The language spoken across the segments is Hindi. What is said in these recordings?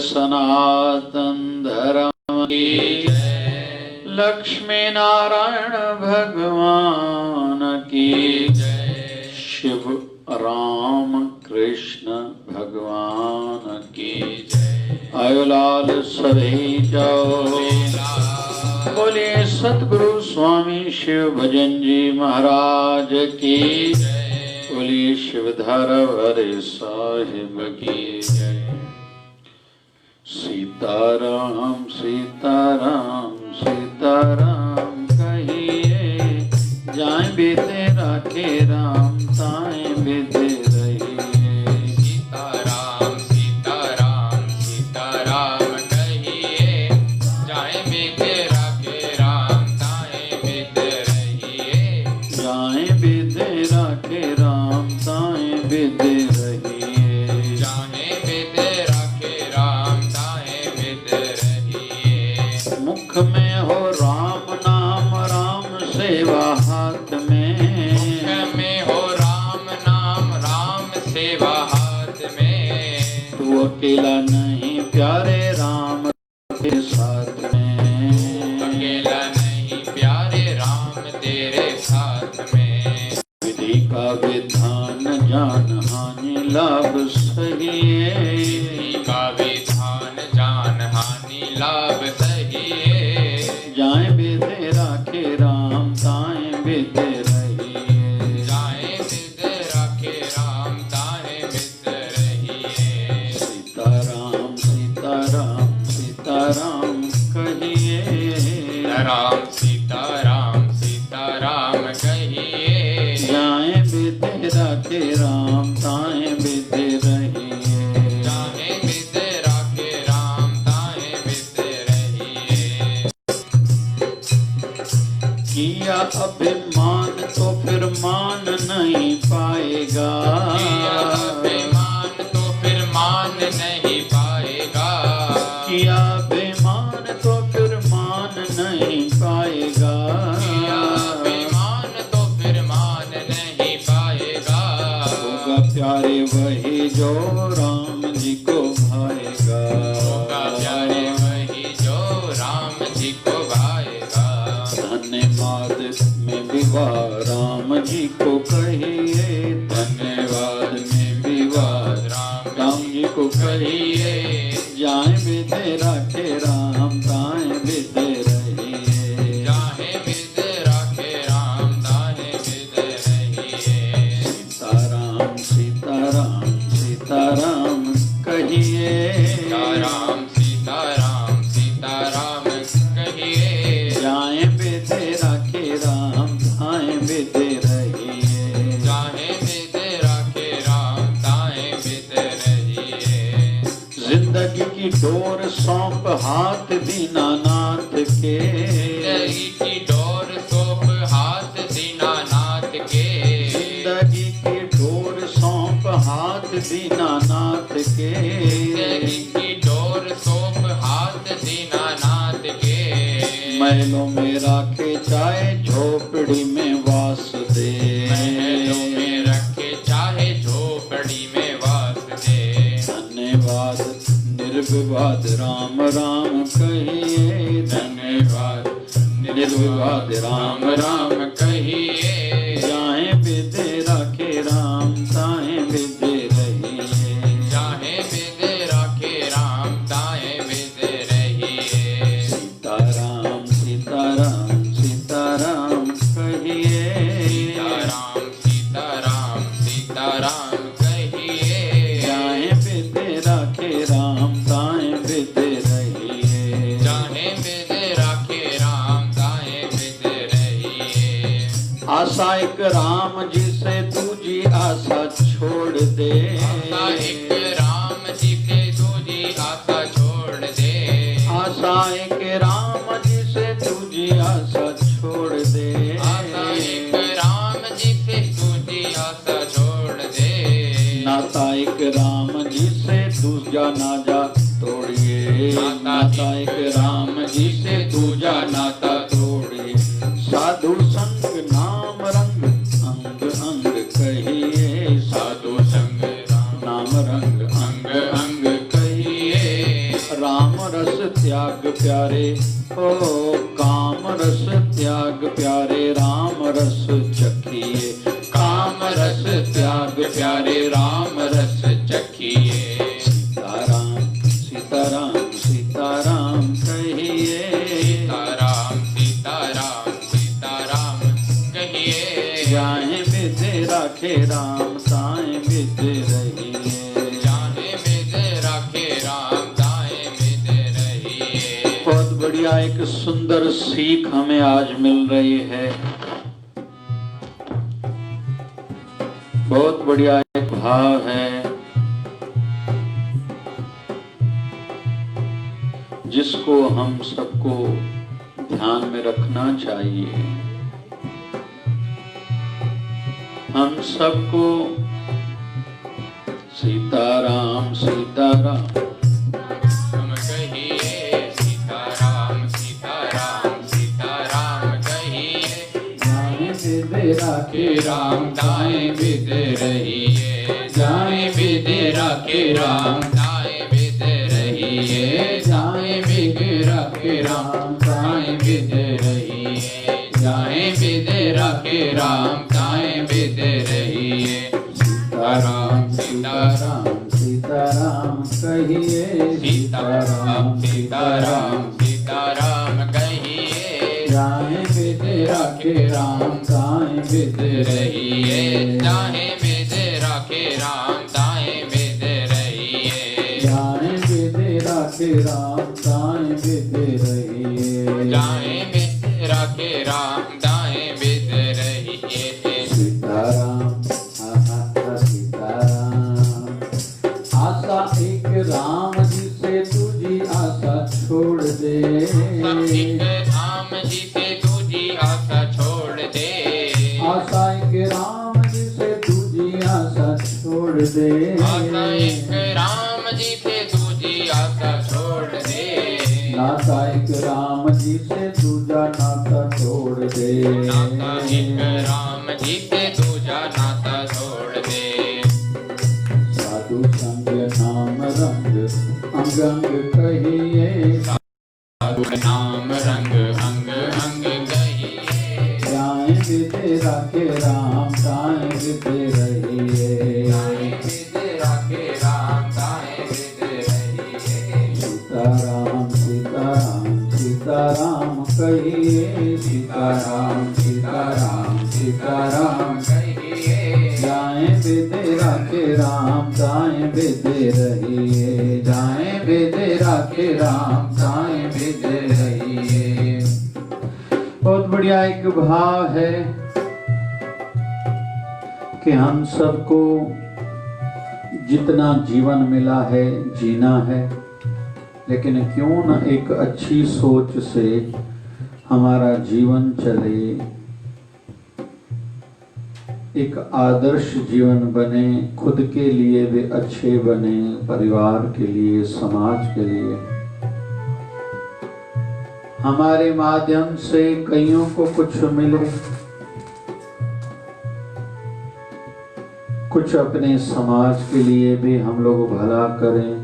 सनातन धर्म की लक्ष्मी नारायण भगवान की जय, शिव राम कृष्ण भगवान की जय। आयो लाल सभी जाओ, बोलिए सतगुरु स्वामी शिव भजन जी महाराज की जय, बोलिए शिवधर हरे साहिब की जय। सीताराम सीताराम सीताराम कहिए, जाए बीते राखे राम ताए बीते रहिए। सीताराम सीताराम सीताराम कहिए, जाए बीते राखे राम ताए बीते रहिए। जाए बीते राखे राम ताए बीते रहिए। मुख में हो राम नाम राम सेवा हाथ में, मुख में हो राम नाम राम सेवा हाथ में। तू अकेला नहीं प्यारे राम के साथ में, अकेला नहीं प्यारे राम तेरे साथ में। विधि का विधान जान हानि लाभ सही है, विधि का विधान जान हानि लाभ सही है। जाए बीते राखे राम ताए बीते रहिए। जाए बीते राखे राम ताए बीते रहिए। सीताराम सीताराम सीताराम कहिए, राम सीताराम सीताराम कहिए। जाए बीते राखे राम ताए बीते रहिए। जाए बीते राखे राम ताए बीते रहिए। किया अभिमान तो फिर मान नहीं पाएगा, किया अभिमान तो फिर मान नहीं पाएगा, किया अभिमान तो फिर मान नहीं पाएगा, किया अभिमान तो फिर मान नहीं पाएगा। होगा प्यारे वही जो राम जी को भाएगा, होगा प्यारे वही जो राम जी को भाएगा। धन्यवाद में विवाह राम जी को कहिए, धन्यवाद में विवाह राम जी को कहिए, जाए विदे राखे राम ताए विदे रहिए, जाहे विद राखे राम ताहे विद रहिए। सीताराम सीताराम सीताराम कहिए, सीताराम सीताराम सीताराम कहिए, जाए विदे राखे राम ताए विदे रहिए, जाहे विद राखे राम ताहे विद रहिए। जिंदगी की डोर सौंप हाथ दीनानाथ के, जिंदगी की डोर सौंप हाथ दीनानाथ के, जिंदगी की डोर सौंप हाथ दीनानाथ के, जिंदगी की डोर सौंप हाथ दीनानाथ के। महलों में राखे चाहे झोपड़ी में वास दे, महलों में रखे चाहे झोपड़ी में वास दे। धन्यवाद निर्विवाद राम राम कहिए, धन्यवाद निर्विवाद राम राम कहिए, जाए विदे राखे राम ताए विदे रहिए, चाहे विद राखे राम ताहे विद रहिए। सीताराम सीताराम सीताराम कहिए, सीताराम सीताराम सीताराम कहिए, जाए विदे राखे राम ताए विदे रहिए, चाहे विद राखे राम ताहे विद रहिए। आशा एक राम जी से दूजी आशा छोड़ दे, आशा एक राम जी से दूजी आशा छोड़ दे, आशा एक राम जी से दूजी आशा छोड़ दे, आशा एक राम जी से दूजी आशा छोड़ दे। नाता एक राम जी से दूजा नाजा तोड़िए, नाता एक राम जी से दूजा नाता तोड़िए, साधु संग नाम रंग अंग अंग कहिए, साधु संग नाम रंग अंग अंग कहिए, राम रस त्याग प्यारे ओ काम रस त्याग प्यारे राम रस चखिए, काम रस त्याग प्यारे राम रस चखिए। सीताराम सीताराम सीताराम कहिए, सीताराम सीताराम सीताराम कहिए, जाए विदे राखे राम ताए विदे रहिए, जाहे विद राखे राम ताहे विद रहिए। बहुत बढ़िया एक सुंदर सीख हमें आज मिल रही है, बहुत बढ़िया एक भाव है जिसको हम सबको ध्यान में रखना चाहिए। हम सबको सीताराम सीताराम हम कहिए, सीताराम सीताराम सीताराम कहिए, जाए विदे राखे राम ताए विद रहिए, जाए विद राखे राम ताए विद रहिए, जाए विद राखे राम ताए विद रहिए, जाए विद राखे राम ताए विद रहिए। सीताराम सीताराम सीताराम कहिए, सीताराम सीताराम सीताराम कहिए, जाए विदे राखे राम ताए विदे रहिए, चाहे विद राखे राम ताहे विद रहिए, जाए विदे राखे राम ताए विदे रहिए, जाहे विद राखे राम ताहे विद रहिए। सीताराम सीताराम आशा एक राम जी से तुझी आशा छोड़ दे, सब एक राम जी से दूजी आशा दे। माता एक राम जी से दूजी आशा छोड़ दे। नाता एक राम जी से दूजा नाता तोड़ दे। नाता एक राम जी से दूजा नाता छोड़ दे। साधु संग नाम रंग अंग अंग कहिए। साधु नाम रंग अंग अंग कहिए। जाए विदे राखे राम ताए विदे रहिए। जाए विदे राखे राम ताए विदे रहिए। सीताराम सीताराम सीताराम कहिए। सीताराम सीताराम सीताराम कहिए। जाए विदे राखे राम ताए विदे रहिए। जाए विदे राखे राम ताए विदे रहिए। बहुत बढ़िया एक भाव है कि हम सबको जितना जीवन मिला है जीना है, लेकिन क्यों न एक अच्छी सोच से हमारा जीवन चले, एक आदर्श जीवन बने, खुद के लिए भी अच्छे बने, परिवार के लिए, समाज के लिए। हमारे माध्यम से कईयों को कुछ मिले, कुछ अपने समाज के लिए भी हम लोग भला करें।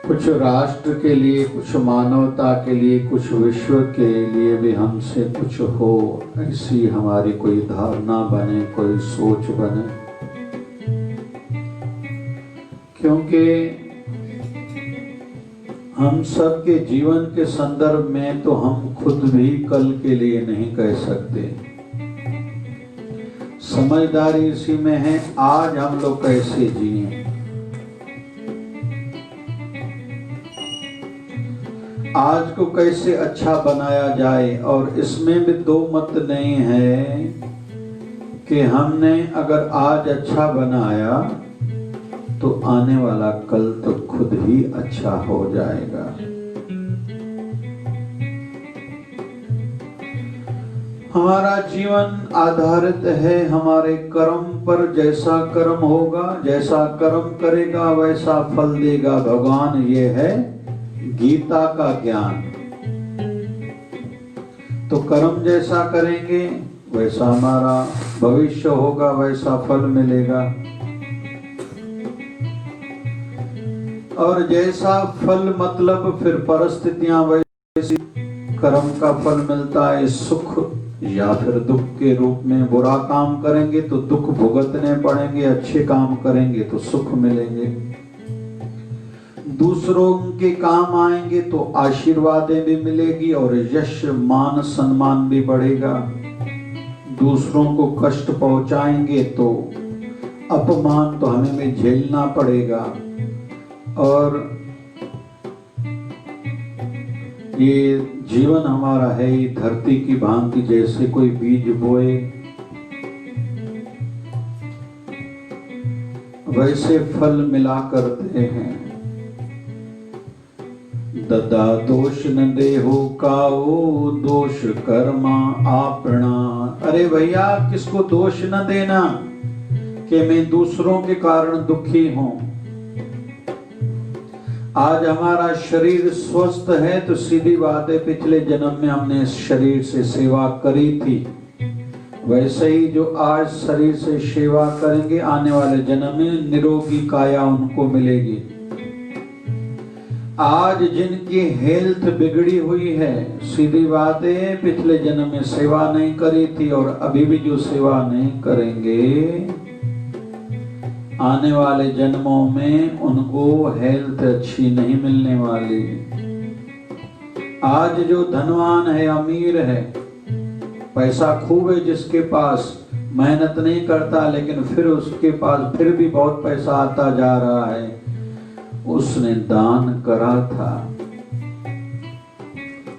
कुछ राष्ट्र के लिए, कुछ मानवता के लिए, कुछ विश्व के लिए भी हमसे कुछ हो, ऐसी हमारी कोई धारणा बने, कोई सोच बने। क्योंकि हम सबके जीवन के संदर्भ में तो हम खुद भी कल के लिए नहीं कह सकते। समझदारी इसी में है आज हम लोग कैसे जिए। आज को कैसे अच्छा बनाया जाए, और इसमें भी दो मत नहीं है कि हमने अगर आज अच्छा बनाया तो आने वाला कल तो खुद ही अच्छा हो जाएगा। हमारा जीवन आधारित है हमारे कर्म पर। जैसा कर्म होगा, जैसा कर्म करेगा वैसा फल देगा भगवान। ये है गीता का ज्ञान। तो कर्म जैसा करेंगे वैसा हमारा भविष्य होगा, वैसा फल मिलेगा। और जैसा फल मतलब फिर परिस्थितियां वैसी, कर्म का फल मिलता है सुख या फिर दुख के रूप में। बुरा काम करेंगे तो दुख भुगतने पड़ेंगे, अच्छे काम करेंगे तो सुख मिलेंगे। दूसरों के काम आएंगे तो आशीर्वादें भी मिलेगी और यश मान सम्मान भी बढ़ेगा। दूसरों को कष्ट पहुंचाएंगे तो अपमान तो हमें भी झेलना पड़ेगा। और ये जीवन हमारा है ही धरती की भांति, जैसे कोई बीज बोए वैसे फल मिला करते हैं। ददा दोष न देहो काओ दोष कर्मा आपना। अरे भैया किसको दोष न देना कि मैं दूसरों के कारण दुखी हूं। आज हमारा शरीर स्वस्थ है तो सीधी बात है पिछले जन्म में हमने इस शरीर से सेवा करी थी, वैसे ही जो आज शरीर से सेवा करेंगे आने वाले जन्म में निरोगी काया उनको मिलेगी। आज जिनकी हेल्थ बिगड़ी हुई है, सीधी बात है पिछले जन्म में सेवा नहीं करी थी और अभी भी जो सेवा नहीं करेंगे आने वाले जन्मों में उनको हेल्थ अच्छी नहीं मिलने वाली। आज जो धनवान है, अमीर है, पैसा खूब है जिसके पास, मेहनत नहीं करता लेकिन फिर उसके पास फिर भी बहुत पैसा आता जा रहा है, उसने दान करा था।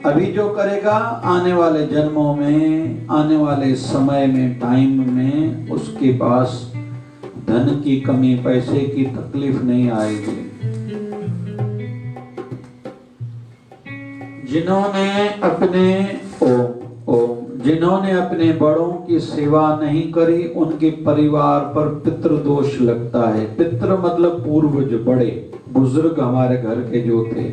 अभी जो करेगा आने वाले जन्मों में, आने वाले समय में, टाइम में उसके पास धन की कमी, पैसे की तकलीफ नहीं आएगी। जिन्होंने अपने ओम जिन्होंने अपने बड़ों की सेवा नहीं करी उनके परिवार पर पितृदोष लगता है। पितृ मतलब पूर्वज, बड़े बुजुर्ग हमारे घर के जो थे।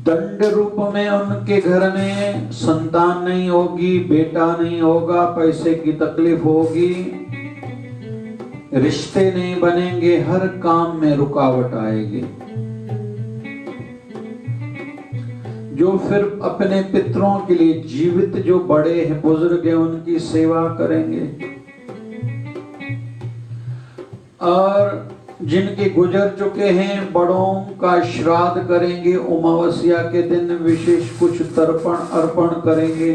दंड रूप में उनके घर में संतान नहीं होगी, बेटा नहीं होगा, पैसे की तकलीफ होगी, रिश्ते नहीं बनेंगे, हर काम में रुकावट आएगी। जो फिर अपने पितरों के लिए जीवित जो बड़े हैं, बुजुर्ग हैं, उनकी सेवा करेंगे, और जिनके गुजर चुके हैं बड़ों का श्राद्ध करेंगे, अमावस्या के दिन विशेष कुछ तर्पण अर्पण करेंगे,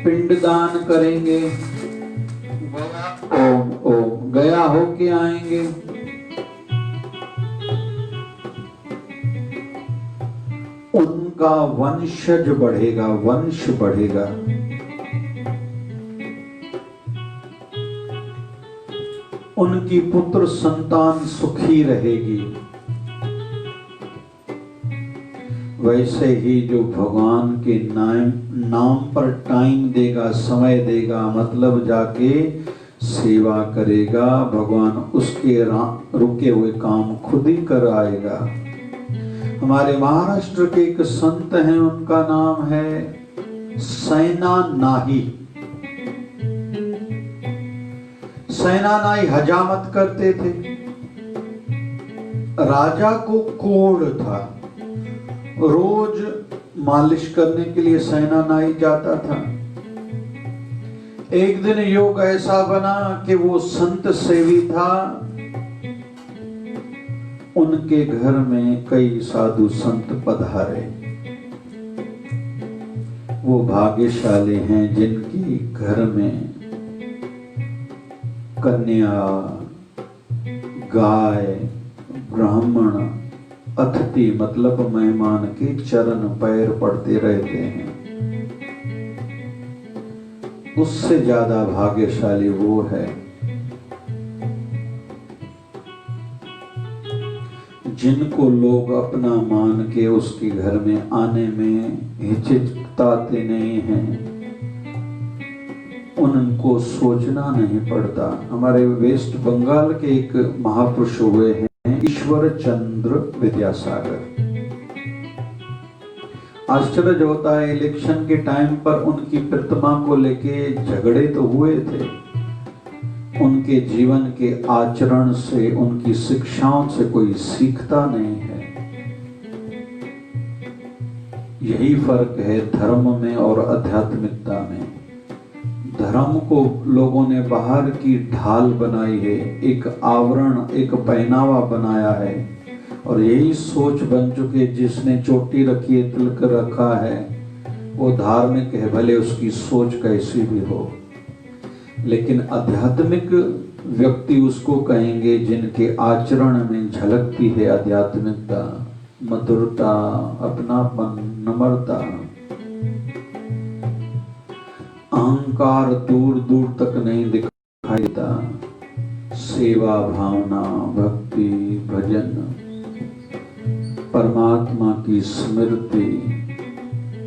पिंडदान करेंगे, गया होके आएंगे। उनका वंशज बढ़ेगा, वंश बढ़ेगा। उनकी पुत्र संतान सुखी रहेगी। वैसे ही जो भगवान के नाम पर टाइम देगा, समय देगा, मतलब जाके सेवा करेगा, भगवान उसके रुके हुए काम खुद ही कराएगा। हमारे महाराष्ट्र के एक संत हैं, उनका नाम है सेनानाही। सेनानाही हजामत करते थे। राजा को कोढ़ था, रोज मालिश करने के लिए सेनानाही जाता था। एक दिन योग ऐसा बना कि वो संत सेवी था, उनके घर में कई साधु संत पधारे। वो भाग्यशाली हैं जिनकी घर में कन्या, गाय, ब्राह्मण, अतिथि मतलब मेहमान के चरण पैर पड़ते रहते हैं। उससे ज्यादा भाग्यशाली वो है जिनको लोग अपना मान के उसके घर में आने में हिचकिचाते नहीं हैं, उनको सोचना नहीं पड़ता। हमारे वेस्ट बंगाल के एक महापुरुष हुए हैं ईश्वर चंद्र विद्यासागर। आश्चर्य होता है, इलेक्शन के टाइम पर उनकी प्रतिमा को लेके झगड़े तो हुए थे, उनके जीवन के आचरण से, उनकी शिक्षाओं से कोई सीखता नहीं है। यही फर्क है धर्म में और आध्यात्मिकता में। धर्म को लोगों ने बाहर की ढाल बनाई है, एक आवरण, एक पहनावा बनाया है, और यही सोच बन चुके जिसने चोटी रखी है, तिलक रखा है, वो धार्मिक है, भले उसकी सोच कैसी भी हो। लेकिन आध्यात्मिक व्यक्ति उसको कहेंगे जिनके आचरण में झलकती है आध्यात्मिकता, मधुरता, अपनापन, नम्रता, अहंकार दूर दूर तक नहीं दिखाई देता। सेवा भावना, भक्ति, भजन, परमात्मा की स्मृति,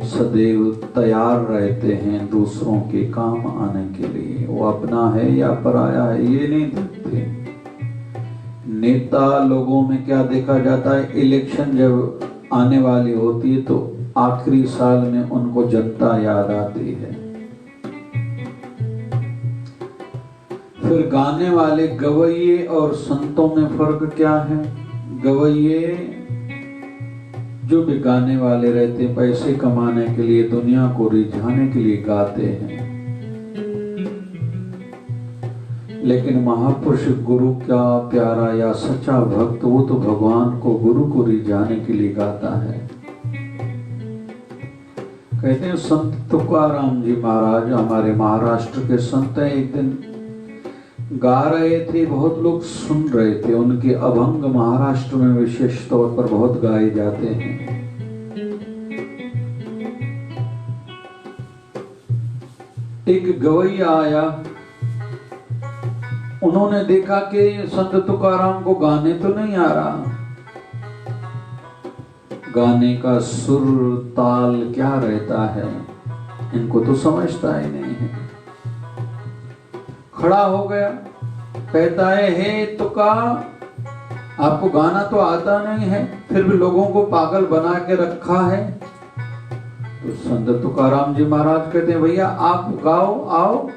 सदैव तैयार रहते हैं दूसरों के काम आने के लिए। वो अपना है या पराया है ये नहीं देखते। नेता लोगों में क्या देखा जाता है, इलेक्शन जब आने वाली होती है तो आखिरी साल में उनको जनता याद आती है। फिर गाने वाले गवैये और संतों में फर्क क्या है? गवैये जो भी गाने वाले रहते, पैसे कमाने के लिए, दुनिया को रिझाने के लिए गाते हैं। लेकिन महापुरुष, गुरु का प्यारा या सच्चा भक्त, वो तो भगवान को, गुरु को रिझाने के लिए गाता है। कहते हैं संत तुकाराम जी महाराज, हमारे महाराष्ट्र के संत हैं, एक दिन गा रहे थे, बहुत लोग सुन रहे थे। उनके अभंग महाराष्ट्र में विशेष तौर पर बहुत गाए जाते हैं। एक गवैया आया, उन्होंने देखा कि संत तुकाराम को गाने तो नहीं आ रहा, गाने का सुर ताल क्या रहता है, इनको तो समझता ही नहीं है। खड़ा हो गया, कहता है हे तुका, आपको गाना तो आता नहीं है, फिर भी लोगों को पागल बना के रखा है। तो संत तुकाराम जी महाराज कहते हैं भैया आप गाओ, आओ।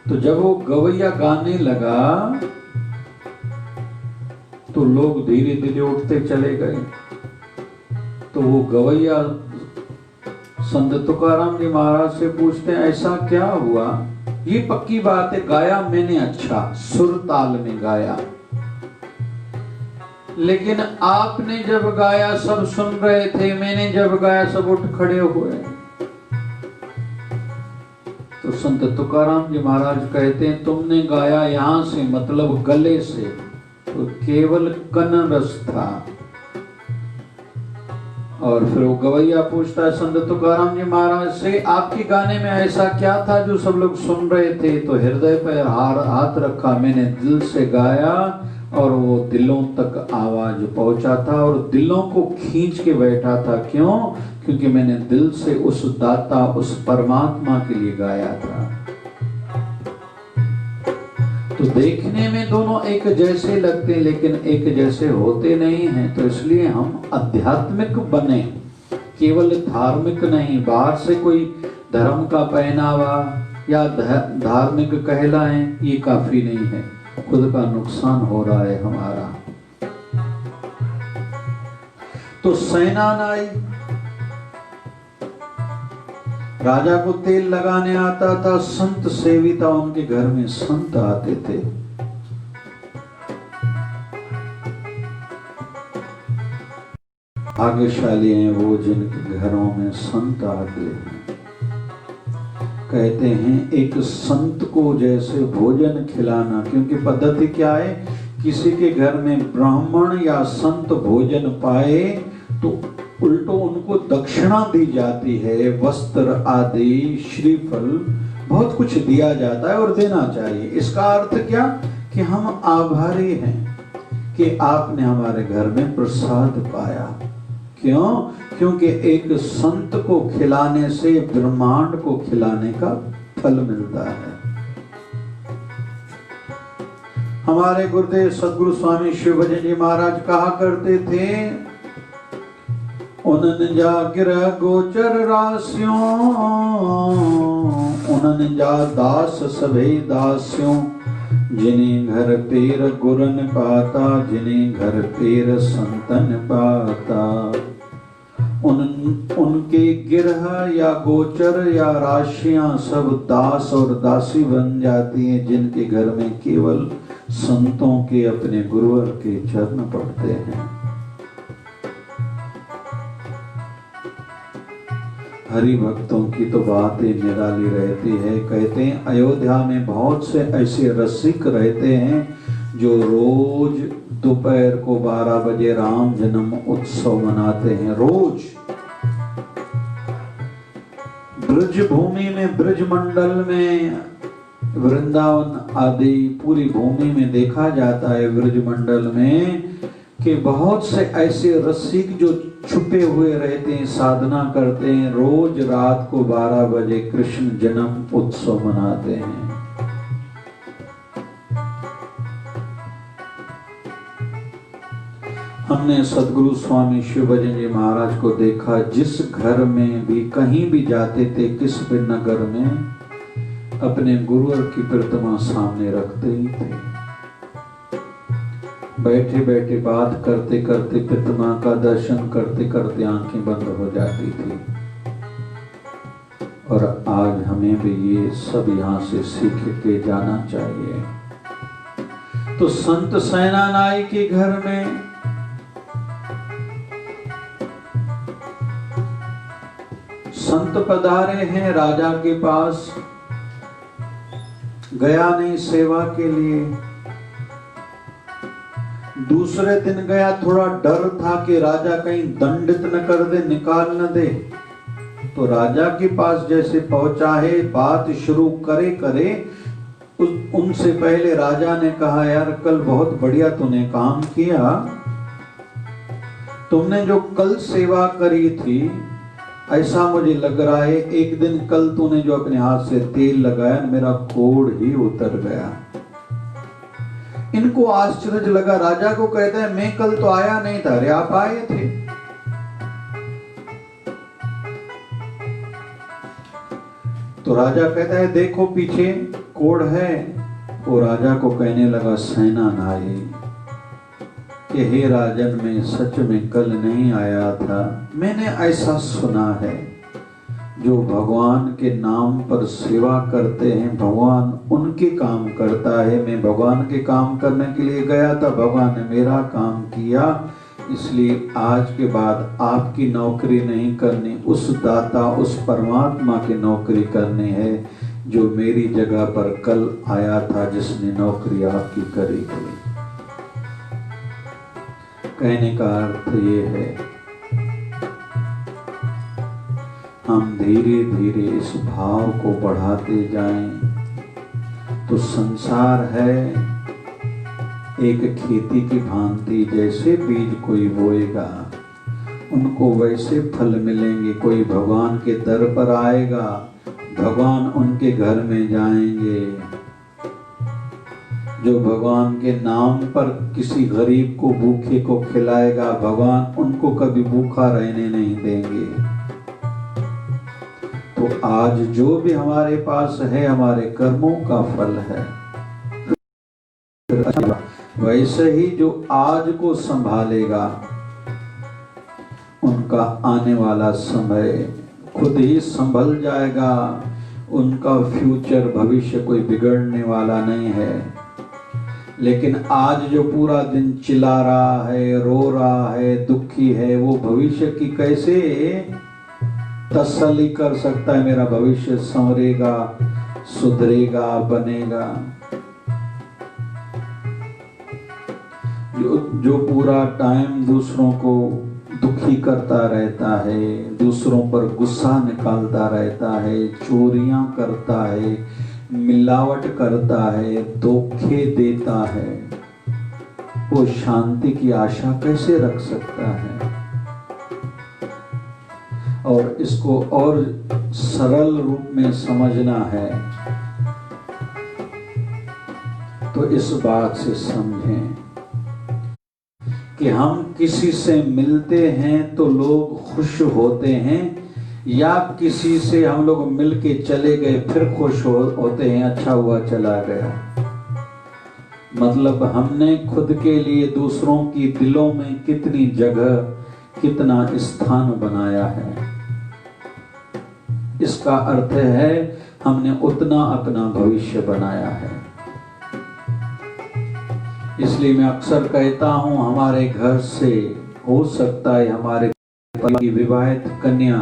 तो जब वो गवैया गाने लगा तो लोग धीरे धीरे उठते चले गए। तो वो गवैया संत तुकाराम जी महाराज से पूछते हैं ऐसा क्या हुआ? ये पक्की बात है, गाया मैंने अच्छा, सुर ताल में गाया, लेकिन आपने जब गाया सब सुन रहे थे, मैंने जब गाया सब उठ खड़े हुए। तो संत तुकाराम जी महाराज कहते हैं तुमने गाया यहां से मतलब गले से, तो केवल कन रस था। और फिर वो गवैया पूछता है संत तुकाराम जी महाराज से आपके गाने में ऐसा क्या था जो सब लोग सुन रहे थे? तो हृदय पर हाथ रखा, मैंने दिल से गाया और वो दिलों तक आवाज पहुंचा था और दिलों को खींच के बैठा था। क्यों? क्योंकि मैंने दिल से उस दाता, उस परमात्मा के लिए गाया था। तो देखने में दोनों एक जैसे लगते हैं लेकिन एक जैसे होते नहीं हैं। तो इसलिए हम आध्यात्मिक बने, केवल धार्मिक नहीं। बाहर से कोई धर्म का पहनावा या धार्मिक कहलाएं ये काफी नहीं है, खुद का नुकसान हो रहा है हमारा। तो सेनानाई, राजा को तेल लगाने आता था, संत सेविता, उनके घर में संत आते थे। भाग्यशाली हैं वो जिनके घरों में संत आते हैं। कहते हैं एक संत को जैसे भोजन खिलाना, क्योंकि पद्धति क्या है, किसी के घर में ब्राह्मण या संत भोजन पाए तो उल्टो उनको दक्षिणा दी जाती है, वस्त्र आदि, श्रीफल, बहुत कुछ दिया जाता है और देना चाहिए। इसका अर्थ क्या कि हम आभारी हैं कि आपने हमारे घर में प्रसाद पाया। क्यों? क्योंकि एक संत को खिलाने से ब्रह्मांड को खिलाने का फल मिलता है। हमारे गुरुदेव सदगुरु स्वामी शिव भजन जी महाराज कहा करते थे, उनन जा गिरह गोचर रास्यों, उनन जा दास सभे दास्यों, जिन्हें घर पेर गुरन पाता, जिन्हें घर पेर संतन पाता। उनके गिरह या गोचर या राशियां सब दास और दासी बन जाती हैं, जिनके घर में केवल संतों के, अपने गुरुवर के चरण पड़ते हैं। हरि भक्तों की तो बात ही निराली रहती है। कहते हैं अयोध्या में बहुत से ऐसे रसिक रहते हैं जो रोज दोपहर को 12 बजे राम जन्म उत्सव मनाते हैं। रोज ब्रज भूमि में, ब्रज मंडल में, वृंदावन आदि पूरी भूमि में देखा जाता है, ब्रज मंडल में, कि बहुत से ऐसे रसिक जो छुपे हुए रहते हैं, साधना करते हैं, रोज रात को 12 बजे कृष्ण जन्म उत्सव मनाते हैं। हमने सदगुरु स्वामी शिव भजन जी महाराज को देखा, जिस घर में भी कहीं भी जाते थे, किस भी नगर में, अपने गुरुवर की प्रतिमा सामने रखते ही थे। बैठे बैठे बात करते करते, प्रतिमा का दर्शन करते करते आंखें बंद हो जाती थी। और आज हमें भी ये सब यहाँ से सीख के जाना चाहिए। तो संत सेनानाई के घर में संत पधारे हैं राजा के पास, गया नहीं सेवा के लिए। दूसरे दिन गया, थोड़ा डर था कि राजा कहीं दंडित न कर दे, निकाल न दे। तो राजा के पास जैसे पहुंचा है, बात शुरू करे करे उनसे पहले राजा ने कहा, यार कल बहुत बढ़िया तूने काम किया, तुमने जो कल सेवा करी थी ऐसा मुझे लग रहा है एक दिन कल तूने जो अपने हाथ से तेल लगाया मेरा कोढ़ ही उतर गया। इनको आश्चर्य लगा। राजा को कहता है मैं कल तो आया नहीं था। अरे आप आए थे। तो राजा कहता है देखो पीछे कोढ़ है। वो राजा को कहने लगा सेना नाई कि हे राजन मैं सच में कल नहीं आया था। मैंने ऐसा सुना है जो भगवान के नाम पर सेवा करते हैं भगवान उनके काम करता है। मैं भगवान के काम करने के लिए गया था, भगवान ने मेरा काम किया, इसलिए आज के बाद आपकी नौकरी नहीं करनी, उस दाता उस परमात्मा की नौकरी करनी है जो मेरी जगह पर कल आया था, जिसने नौकरी आपकी करी थी। कहने का अर्थ ये है हम धीरे धीरे इस भाव को बढ़ाते जाएं तो संसार है एक खेती की भांति। जैसे बीज कोई बोएगा उनको वैसे फल मिलेंगे। कोई भगवान के दर पर आएगा, भगवान उनके घर में जाएंगे। जो भगवान के नाम पर किसी गरीब को भूखे को खिलाएगा, भगवान उनको कभी भूखा रहने नहीं देंगे। तो आज जो भी हमारे पास है हमारे कर्मों का फल है। वैसे ही जो आज को संभालेगा उनका आने वाला समय खुद ही संभल जाएगा। उनका फ्यूचर भविष्य कोई बिगड़ने वाला नहीं है। लेकिन आज जो पूरा दिन चिल्ला रहा है, रो रहा है, दुखी है, वो भविष्य की कैसे तसल्ली कर सकता है मेरा भविष्य संवरेगा, सुधरेगा, बनेगा। जो पूरा टाइम दूसरों को दुखी करता रहता है, दूसरों पर गुस्सा निकालता रहता है, चोरियां करता है, मिलावट करता है, धोखे देता है, वो शांति की आशा कैसे रख सकता है? और इसको और सरल रूप में समझना है तो इस बात से समझें कि हम किसी से मिलते हैं तो लोग खुश होते हैं, या किसी से हम लोग मिलके चले गए फिर खुश होते हैं, अच्छा हुआ चला गया। मतलब हमने खुद के लिए दूसरों की दिलों में कितनी जगह, कितना स्थान बनाया है। इसका अर्थ है हमने उतना अपना भविष्य बनाया है। इसलिए मैं अक्सर कहता हूं हमारे घर से हो सकता है हमारे की विवाहित कन्या,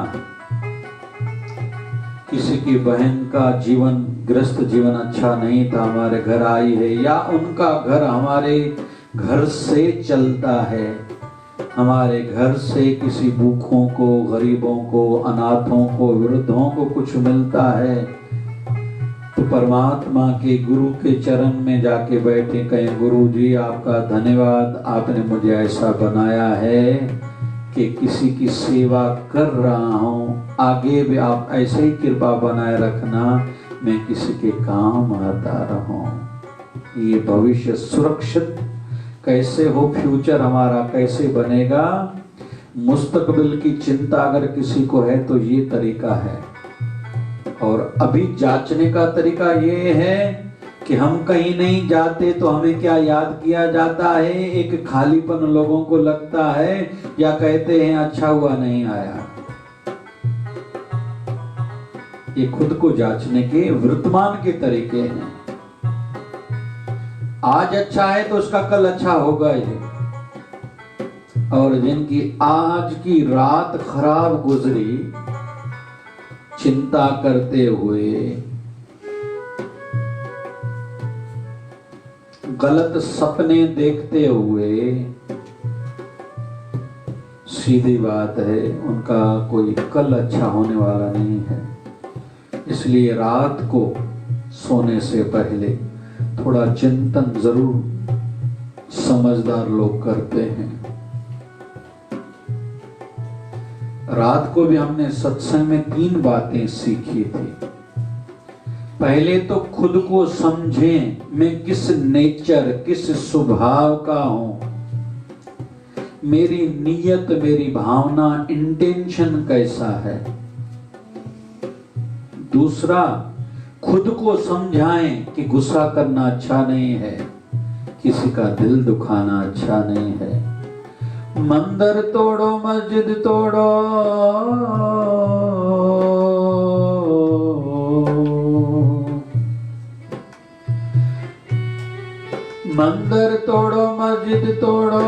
किसी की बहन का जीवन गृहस्थ जीवन अच्छा नहीं था, हमारे घर आई है, या उनका घर हमारे घर से चलता है। हमारे घर से किसी भूखों को, गरीबों को, अनाथों को, वृद्धों को कुछ मिलता है तो परमात्मा के गुरु के चरण में जाके बैठे कहें गुरु जी आपका धन्यवाद, आपने मुझे ऐसा बनाया है कि किसी की सेवा कर रहा हूँ, आगे भी आप ऐसे ही कृपा बनाए रखना, मैं किसी के काम आता रहूं। ये भविष्य सुरक्षित कैसे हो, फ्यूचर हमारा कैसे बनेगा, मुस्तकबिल की चिंता अगर किसी को है तो ये तरीका है। और अभी जांचने का तरीका ये है कि हम कहीं नहीं जाते तो हमें क्या याद किया जाता है, एक खालीपन लोगों को लगता है, या कहते हैं अच्छा हुआ नहीं आया। ये खुद को जांचने के वर्तमान के तरीके हैं। आज अच्छा है तो उसका कल अच्छा होगा ही, और जिनकी आज की रात खराब गुजरी चिंता करते हुए, गलत सपने देखते हुए, सीधी बात है उनका कोई कल अच्छा होने वाला नहीं है। इसलिए रात को सोने से पहले थोड़ा चिंतन जरूर समझदार लोग करते हैं। रात को भी हमने सत्संग में 3 बातें सीखी थी। पहले तो खुद को समझें, मैं किस नेचर, किस स्वभाव का हूं, मेरी नीयत, मेरी भावना, इंटेंशन कैसा है। दूसरा, खुद को समझाएं कि गुस्सा करना अच्छा नहीं है, किसी का दिल दुखाना अच्छा नहीं है। मंदिर तोड़ो, मस्जिद तोड़ो, मंदिर तोड़ो, मस्जिद तोड़ो,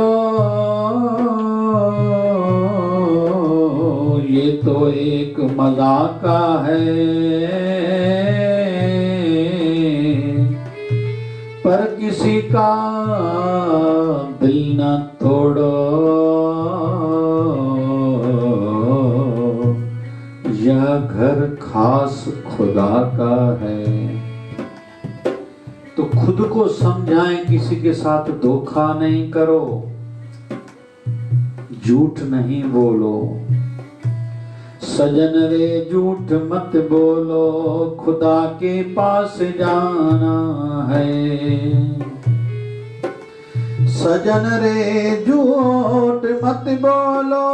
ये तो एक मजाका है, पर किसी का दिल न तोड़ो, यह घर खास खुदा का है। तो खुद को समझाएं, किसी के साथ धोखा नहीं करो, झूठ नहीं बोलो। सजन रे झूठ मत बोलो, खुदा के पास जाना है। सजन रे झूठ मत बोलो,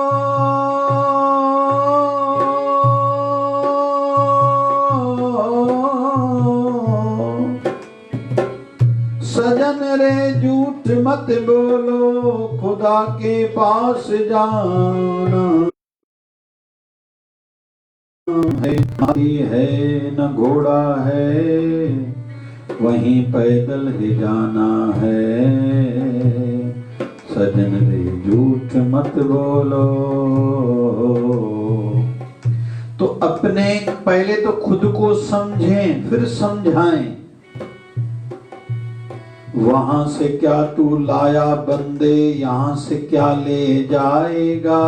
सजन रे झूठ मत बोलो, खुदा के पास जाना है। हाथी है न घोड़ा है, वहीं पैदल ही जाना है। सजन रे झूठ मत बोलो। तो अपने पहले तो खुद को समझें, फिर समझाएं। वहां से क्या तू लाया बंदे, यहां से क्या ले जाएगा।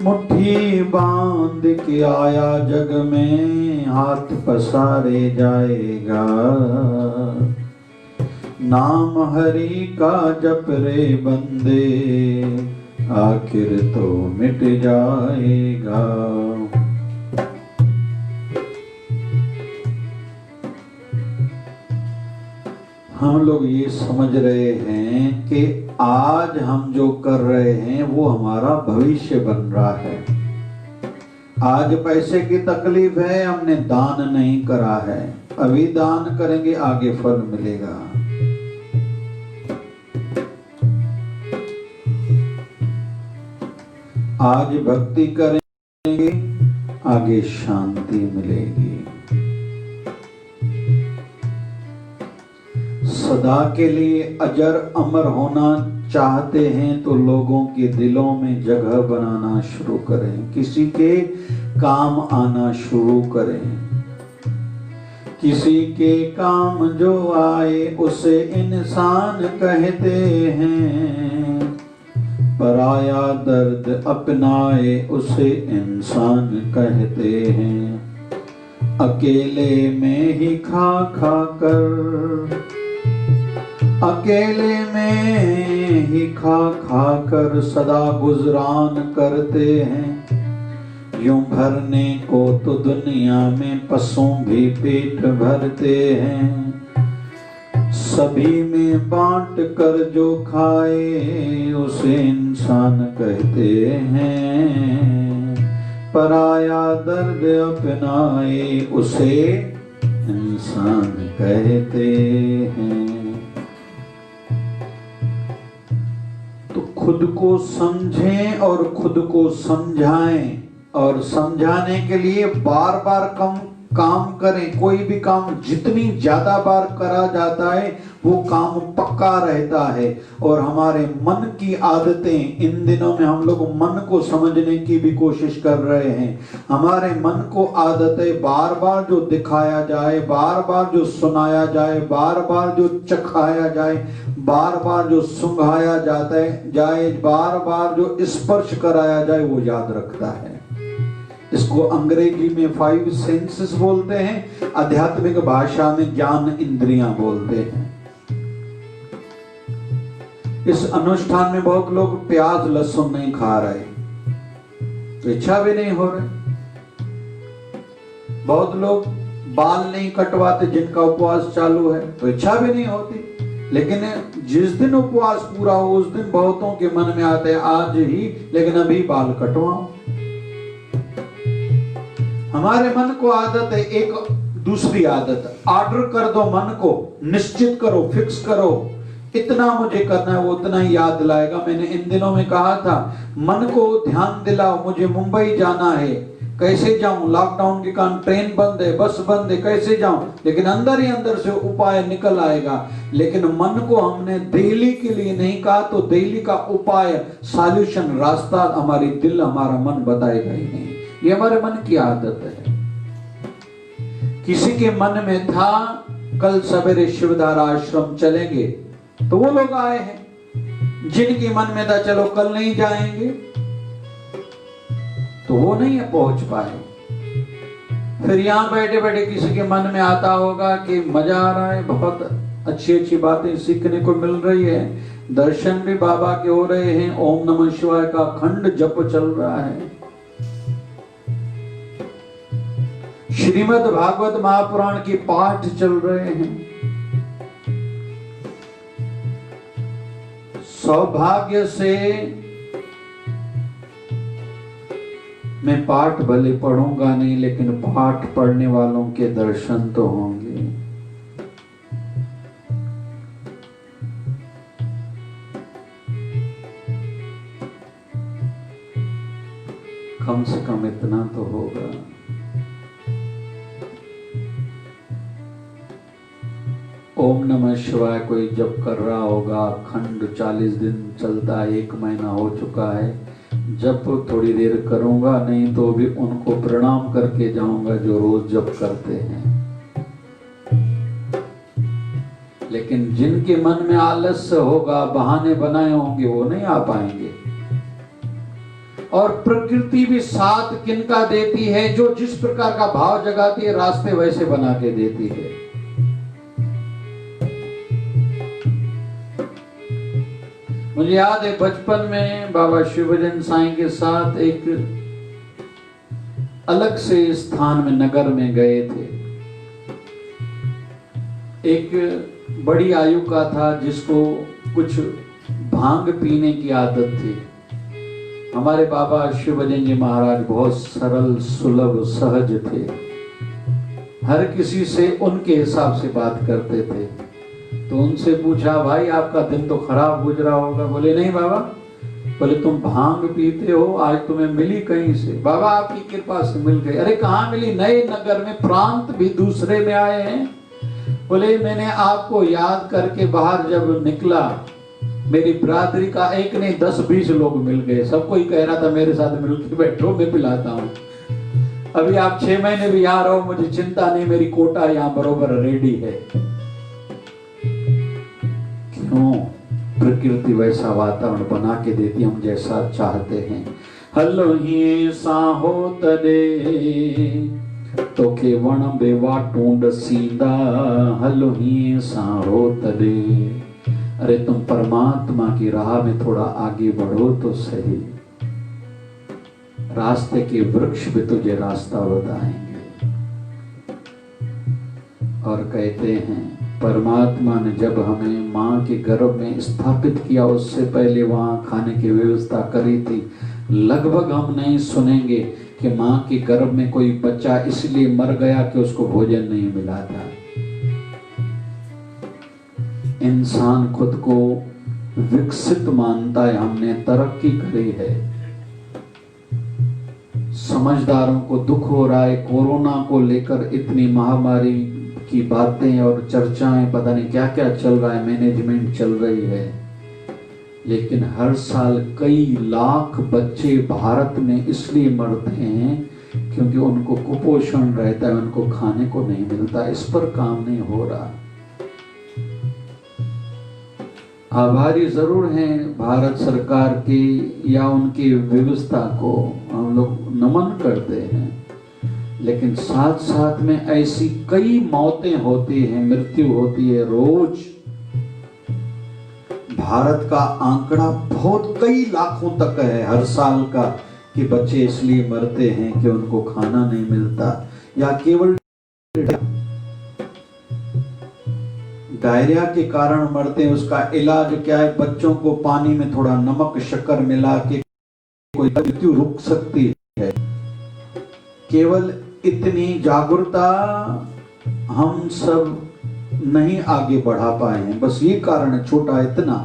मुट्ठी बांध के आया जग में, हाथ पसारे जाएगा। नाम हरि का जप रे बंदे, आखिर तो मिट जाएगा। हम लोग ये समझ रहे हैं कि आज हम जो कर रहे हैं वो हमारा भविष्य बन रहा है। आज पैसे की तकलीफ है, हमने दान नहीं करा है, अभी दान करेंगे आगे फल मिलेगा। आज भक्ति करेंगे, आगे शांति मिलेगी। सदा के लिए अजर अमर होना चाहते हैं तो लोगों के दिलों में जगह बनाना शुरू करें, किसी के काम आना शुरू करें। किसी के काम जो आए उसे इंसान कहते हैं, पराया दर्द अपनाए उसे इंसान कहते हैं। अकेले में ही खा खा कर, अकेले में ही खा खा कर सदा गुजरान करते हैं। यूं भरने को तो दुनिया में पशु भी पेट भरते हैं। सभी में बांट कर जो खाए उसे इंसान कहते हैं। पराया दर्द अपनाए उसे इंसान कहते हैं। खुद को समझें और खुद को समझाएं, और समझाने के लिए बार बार काम करें। कोई भी काम जितनी ज्यादा बार करा जाता है वो काम पक्का रहता है। और हमारे मन की आदतें, इन दिनों में हम लोग मन को समझने की भी कोशिश कर रहे हैं। हमारे मन को आदतें बार बार जो दिखाया जाए, बार बार जो सुनाया जाए, बार बार जो चखाया जाए, बार बार जो सुंघाया जाता है जाए, बार बार जो स्पर्श कराया जाए वो याद रखता है। इसको अंग्रेजी में 5 सेंसेस बोलते हैं, आध्यात्मिक भाषा में ज्ञान इंद्रियां बोलते हैं। इस अनुष्ठान में बहुत लोग प्याज लहसुन नहीं खा रहे, तो इच्छा भी नहीं हो रही। बहुत लोग बाल नहीं कटवाते जिनका उपवास चालू है, तो इच्छा भी नहीं होती। लेकिन जिस दिन उपवास पूरा हो उस दिन बहुतों के मन में आते हैं आज ही, लेकिन अभी बाल कटवाऊं। हमारे मन को आदत है, एक दूसरी आदत, ऑर्डर कर दो मन को, निश्चित करो, फिक्स करो, इतना मुझे करना है, वो उतना ही याद दिलाएगा। मैंने इन दिनों में कहा था, मन को ध्यान दिलाओ, मुझे मुंबई जाना है, कैसे जाऊं, लॉकडाउन के कारण ट्रेन बंद है, बस बंद है, कैसे जाऊं। लेकिन अंदर ही अंदर से उपाय निकल आएगा। लेकिन मन को हमने दिल्ली के लिए नहीं कहा, तो दिल्ली का उपाय, सॉल्यूशन, रास्ता हमारी दिल, हमारा मन बताएगा ही नहीं। ये हमारे मन की आदत है। किसी के मन में था कल सवेरे शिवधारा आश्रम चलेंगे, तो वो लोग आए हैं। जिनके मन में था चलो कल नहीं जाएंगे, तो वो नहीं पहुंच पाए। फिर यहां बैठे बैठे किसी के मन में आता होगा कि मजा आ रहा है, बहुत अच्छी अच्छी बातें सीखने को मिल रही है, दर्शन भी बाबा के हो रहे हैं, ओम नमः शिवाय का अखंड जप चल रहा है, श्रीमद् भागवत महापुराण की पाठ चल रहे हैं। सौभाग्य से मैं पाठ भले पढ़ूंगा नहीं, लेकिन पाठ पढ़ने वालों के दर्शन तो होंगे। कम से कम इतना तो होगा। ओम नमः शिवाय कोई जप कर रहा होगा, अखंड 40 दिन चलता है, 1 महीना हो चुका है, जप थोड़ी देर करूंगा, नहीं तो भी उनको प्रणाम करके जाऊंगा जो रोज जप करते हैं। लेकिन जिनके मन में आलस्य होगा, बहाने बनाए होंगे, वो नहीं आ पाएंगे। और प्रकृति भी साथ किनका देती है, जो जिस प्रकार का भाव जगाती है, रास्ते वैसे बना के देती है। मुझे याद है बचपन में बाबा शिवभजन साईं के साथ एक अलग से स्थान में, नगर में गए थे। एक बड़ी आयु का था जिसको कुछ भांग पीने की आदत थी। हमारे बाबा शिवभजन जी महाराज बहुत सरल, सुलभ, सहज थे, हर किसी से उनके हिसाब से बात करते थे। तो उनसे पूछा, भाई आपका दिन तो खराब गुजरा होगा। बोले नहीं बाबा। बोले तुम भांग पीते हो, आज तुम्हें मिली कहीं से? बाबा आपकी कृपा से मिल गई। अरे कहाँ मिली? नए नगर में, प्रांत भी दूसरे में आए हैं। बोले मैंने आपको याद करके बाहर जब निकला, मेरी बिरादरी का एक नहीं 10-20 लोग मिल गए। सबको ही कह रहा था मेरे साथ मिलकर बैठो, मैं पिलाता हूँ। अभी आप 6 महीने भी यहाँ रहो, मुझे चिंता नहीं, मेरी कोटा यहाँ बरोबर रेडी है। क्यों? प्रकृति वैसा वातावरण बना के देती, हम जैसा चाहते हैं। हलो ही साहो तदे तो के वण बेवा टूंड सीधा, हलो ही साहो तदे। अरे तुम परमात्मा की राह में थोड़ा आगे बढ़ो तो सही, रास्ते के वृक्ष भी तुझे रास्ता बताएंगे। और कहते हैं परमात्मा ने जब हमें माँ के गर्भ में स्थापित किया, उससे पहले वहाँ खाने की व्यवस्था करी थी। लगभग हम नहीं सुनेंगे कि माँ के गर्भ में कोई बच्चा इसलिए मर गया कि उसको भोजन नहीं मिला था। इंसान खुद को विकसित मानता है, हमने तरक्की करी है। समझदारों को दुख हो रहा है, कोरोना को लेकर इतनी महामारी की बातें और चर्चाएं, पता नहीं क्या क्या चल रहा है, मैनेजमेंट चल रही है। लेकिन हर साल कई लाख बच्चे भारत में इसलिए मरते हैं क्योंकि उनको कुपोषण रहता है, उनको खाने को नहीं मिलता। इस पर काम नहीं हो रहा। आभारी जरूर हैं भारत सरकार की या उनकी व्यवस्था को हम लोग नमन करते हैं, लेकिन साथ साथ में ऐसी कई मौतें होती हैं, मृत्यु होती है रोज। भारत का आंकड़ा बहुत कई लाखों तक है हर साल का। कि बच्चे इसलिए मरते हैं कि उनको खाना नहीं मिलता, या केवल डायरिया के कारण मरते हैं, उसका इलाज क्या है? बच्चों को पानी में थोड़ा नमक शक्कर मिला के कोई मृत्यु रुक सकती है। केवल इतनी जागरूकता हम सब नहीं आगे बढ़ा पाए हैं, बस ये कारण है, छोटा इतना।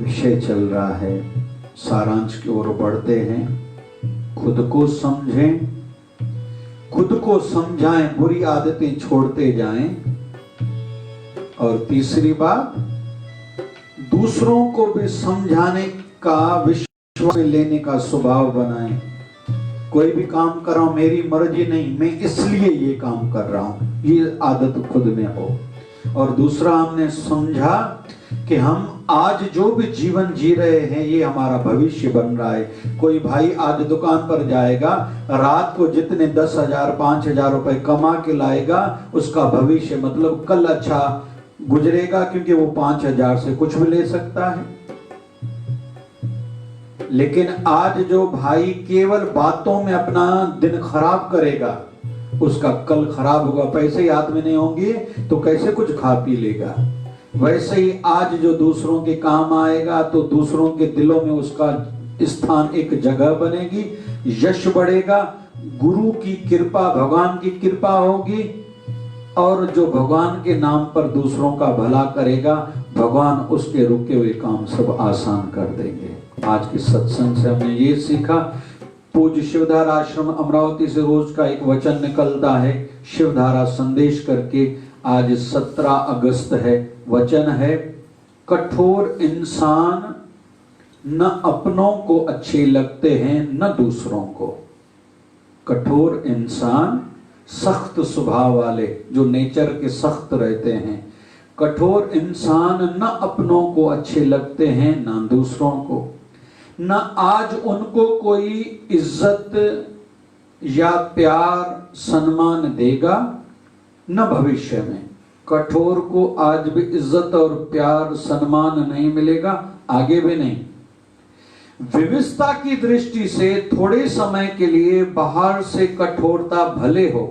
विषय चल रहा है, सारांश की ओर बढ़ते हैं। खुद को समझें, खुद को समझाएं, बुरी आदतें छोड़ते जाएं। और तीसरी बात, दूसरों को भी समझाने का, विश्वास में लेने का स्वभाव बनाएं। कोई भी काम कर रहा हूं, मेरी मर्जी नहीं, मैं इसलिए ये काम कर रहा हूं, ये आदत खुद में हो। और दूसरा, हमने समझा कि हम आज जो भी जीवन जी रहे हैं ये हमारा भविष्य बन रहा है। कोई भाई आज दुकान पर जाएगा, रात को जितने 10,000 5,000 रुपए कमा के लाएगा, उसका भविष्य मतलब कल अच्छा गुजरेगा, क्योंकि वो 5,000 से कुछ भी ले सकता है। लेकिन आज जो भाई केवल बातों में अपना दिन खराब करेगा, उसका कल खराब होगा। पैसे हाथ में नहीं होंगे तो कैसे कुछ खा पी लेगा। वैसे ही आज जो दूसरों के काम आएगा तो दूसरों के दिलों में उसका स्थान, एक जगह बनेगी, यश बढ़ेगा, गुरु की कृपा, भगवान की कृपा होगी। और जो भगवान के नाम पर दूसरों का भला करेगा, भगवान उसके रुके हुए काम सब आसान कर देंगे। आज के सत्संग से हमने ये सीखा। पूज्य शिवधारा आश्रम अमरावती से रोज का एक वचन निकलता है, शिवधारा संदेश करके। आज 17 अगस्त है। वचन है, कठोर इंसान न अपनों को अच्छे लगते हैं न दूसरों को। कठोर इंसान, सख्त स्वभाव वाले, जो नेचर के सख्त रहते हैं, कठोर इंसान न अपनों को अच्छे लगते हैं न दूसरों को। न आज उनको कोई इज्जत या प्यार सम्मान देगा, न भविष्य में। कठोर को आज भी इज्जत और प्यार सम्मान नहीं मिलेगा, आगे भी नहीं। विविधता की दृष्टि से थोड़े समय के लिए बाहर से कठोरता भले हो,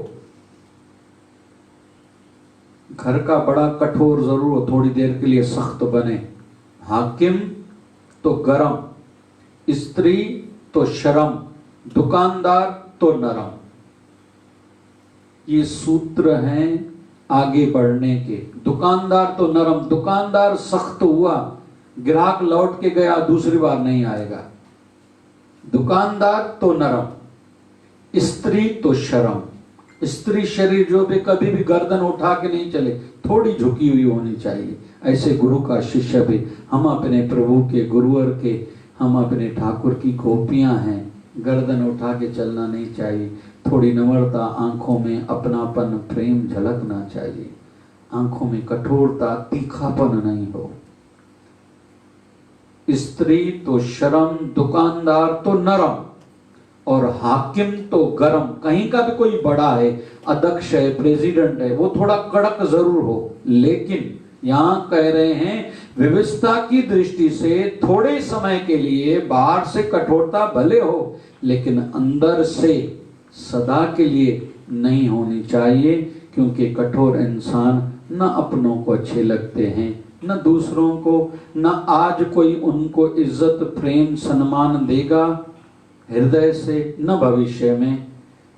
घर का बड़ा कठोर जरूर हो, थोड़ी देर के लिए सख्त बने। हाकिम तो गरम, स्त्री तो शर्म, दुकानदार तो नरम। ये सूत्र हैं आगे बढ़ने के। दुकानदार तो नरम, दुकानदार सख्त हुआ, ग्राहक लौट के गया, दूसरी बार नहीं आएगा। दुकानदार तो नरम, स्त्री तो शर्म। स्त्री शरीर जो भी कभी भी गर्दन उठा के नहीं चले, थोड़ी झुकी हुई होनी चाहिए। ऐसे गुरु का शिष्य भी हम अपने प्रभु के, गुरुवर के, हम अपने ठाकुर की गोपियां हैं। गर्दन उठा के चलना नहीं चाहिए, थोड़ी नम्रता, आंखों में अपनापन, प्रेम झलकना चाहिए। आंखों में कठोरता, तीखापन नहीं हो। स्त्री तो शर्म, दुकानदार तो नरम, और हाकिम तो गरम। कहीं का भी कोई बड़ा है, अध्यक्ष है, प्रेसिडेंट है, वो थोड़ा कड़क जरूर हो, लेकिन यहां कह रहे हैं विविधता की दृष्टि से थोड़े समय के लिए बाहर से कठोरता भले हो, लेकिन अंदर से सदा के लिए नहीं होनी चाहिए। क्योंकि कठोर इंसान न अपनों को अच्छे लगते हैं न दूसरों को, न आज कोई उनको इज्जत, प्रेम, सम्मान देगा हृदय से, न भविष्य में।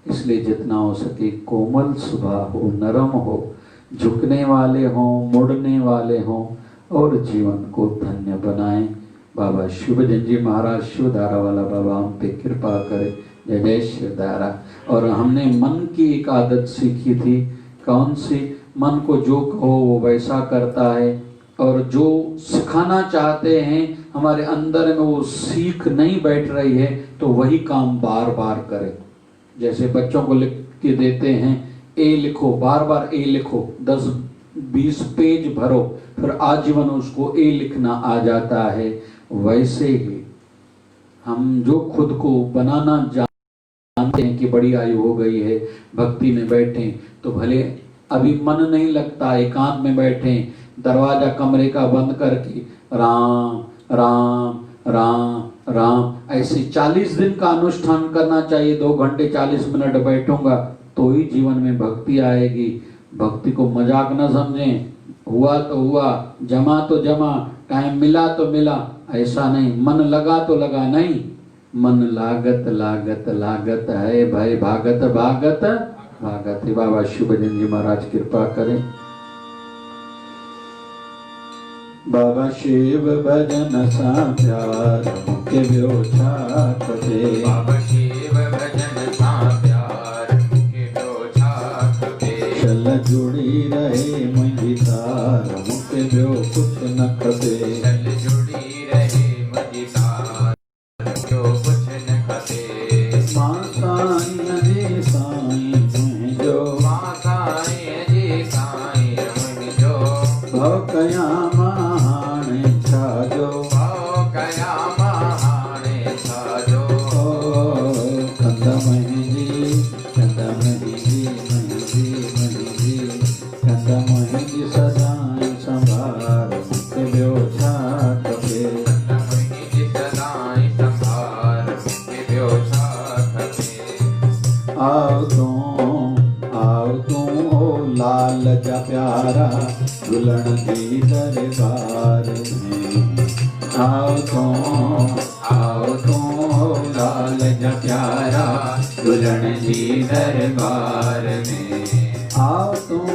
इसलिए जितना हो सके कोमल स्वभाव हो, नरम हो, झुकने वाले हों, मुड़ने वाले हों, और जीवन को धन्य बनाएं। बाबा शिवजन जी महाराज, शिवधारा वाला बाबा हम पे कृपा करे। जय जय शिवधारा। और हमने मन की एक आदत सीखी थी, कौन सी? मन को जो कहो वो वैसा करता है, और जो सिखाना चाहते हैं हमारे अंदर में वो सीख नहीं बैठ रही है तो वही काम बार बार करें। जैसे बच्चों को लिख के देते हैं, ए लिखो, बार बार ए लिखो, 10-20 पेज भरो, फिर आजीवन उसको ए लिखना आ जाता है। वैसे ही हम जो खुद को बनाना जानते हैं कि बड़ी आयु हो गई है, भक्ति में बैठें तो भले अभी मन नहीं लगता, एकांत में बैठें, दरवाजा कमरे का बंद करके राम राम राम राम ऐसे 40 दिन का अनुष्ठान करना चाहिए। 2 घंटे 40 मिनट बैठूंगा तो ही जीवन में भक्ति आएगी। भक्ति को मजाक न समझें, हुआ तो हुआ, जमा तो जमा, टाइम मिला तो मिला, ऐसा नहीं। मन लगा तो लगा नहीं, मन लागत लागत लागत है भाई, भागत भागत भागत है। बाबा शिवभजन जी महाराज कृपा करें। बाबा शिव भजन सा प्यार के व्योछात दे, बाबा शिव भजन सा प्यार के व्योछात दे, चल जुड़ी रहे मुझी तार मुके व्यो कुछ न खपे, चल जुड़ी रहे मुझी तार जो कुछ न खपे। मां साईं जी साईं मुझो, मां साईं जी साईं मुझो, भव कया महाणे छाजो, भव कया महाणे छाजो। कंद महजी कंद महजी महजी महजी कंद महजी सदाई संभार मुके व्योछात दे, मुझी सदाई संभार मुके व्योछात दे। आओ तुम हो लाल जा प्यारा दुल्हन दी दरबार में, आओ तुम हो लाल जा प्यारा दुल्हन दी दरबार में, आओ तुम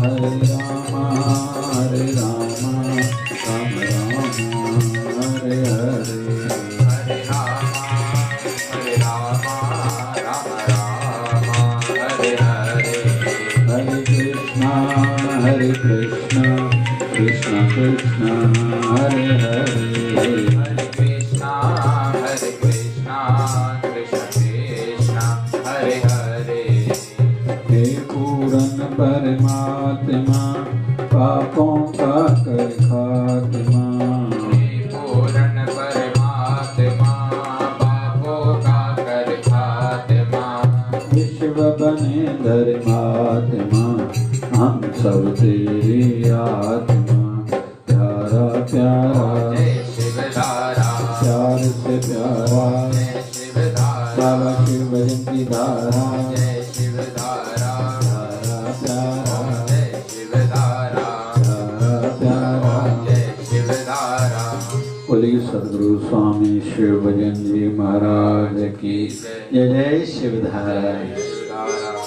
हरे रामा हरे रामा राम राम हरे हरे, हरे रामा राम रामा हरे हरे। हरे कृष्णा कृष्ण कृष्ण हरे हरे, हरे कृष्णा कृष्ण कृष्ण हरे हरे। हे पूरन परमात्मा पापों का कर खात्मा, हे पूर्ण परमात्मा पापों का कर खात्मा, विश्व बने धर्मात्मा हम सब तेरी आत्मा, प्यारा प्यारा जय शिवधारा, प्यार से प्यारा जय शिवधारा, बाबा शिव भजन की धारा, जय शिवधारा, प्यारा प्यारा जय शिवधारा, प्यारा प्यारा। जय शिवधारा। बोलिए सदगुरु स्वामी शिव भजन जी महाराज की जय। जय शिवधारा। शिवधारा।